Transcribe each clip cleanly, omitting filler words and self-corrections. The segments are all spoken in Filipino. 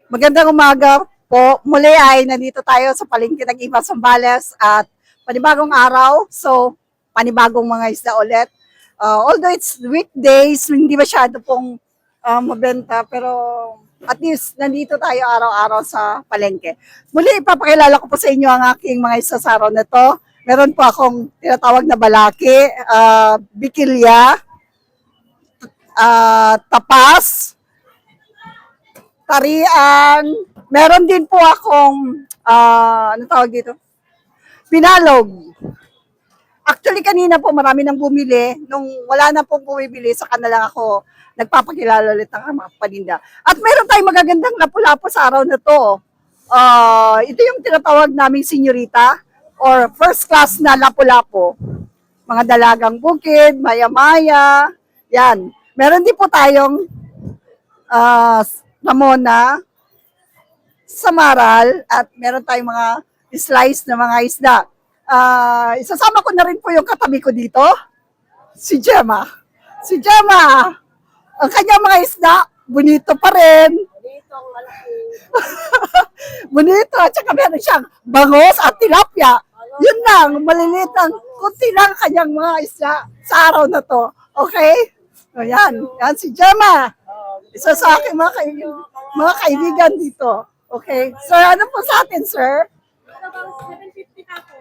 Magandang umaga po. Muli ay nandito tayo sa palengke ng Iba Zambales at panibagong araw. So, panibagong mga isda ulit. Although it's weekdays, hindi masyado pong mabenta pero at least nandito tayo araw-araw sa palengke. Muli ipapakilala ko po sa inyo ang aking mga isda sa araw na to. Meron po akong tinatawag na balaki, bikilya, tapas, tarian. Meron din po akong, ano tawag dito? Pinalog. Actually, kanina po marami nang bumili. Nung wala na pong bumibili, saka na lang ako nagpapakilala ulit ng mga paninda. At meron tayong magagandang lapu-lapu sa araw na to. Ito yung tinatawag naming senyorita or first class na lapu-lapu. Mga dalagang bukid, maya-maya. Yan. Meron din po tayong Ramona, Samaral, at meron tayong mga slice na mga isda. Isasama ko na rin po yung katabi ko dito, si Gemma. Si Gemma, ang kanyang mga isda, bonito pa rin. Bonito, at saka meron siyang bangos at tilapia. Yun lang, maliliit lang, kunti lang kanyang mga isda sa araw na to. Okay? O yan si Gemma. Isa sa aking mga kaibigan dito. Okay. Sir, ano po sa atin, sir? 750 na po.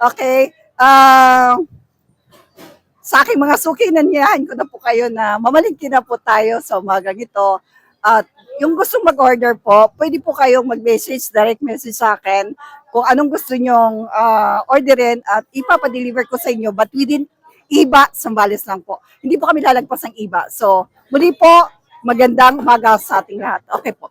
Okay. Sa aking mga suki, nanyayahan ko na po kayo na mamalingki na po tayo sa umagang ito. At yung gusto mag-order po, pwede po kayong mag-message, direct message sa akin kung anong gusto nyong orderin at ipapadeliver ko sa inyo. But within Iba, Zambales lang po. Hindi po kami lalagpas ng Iba. So, muli po, magandang umaga sa ating lahat. Okay po.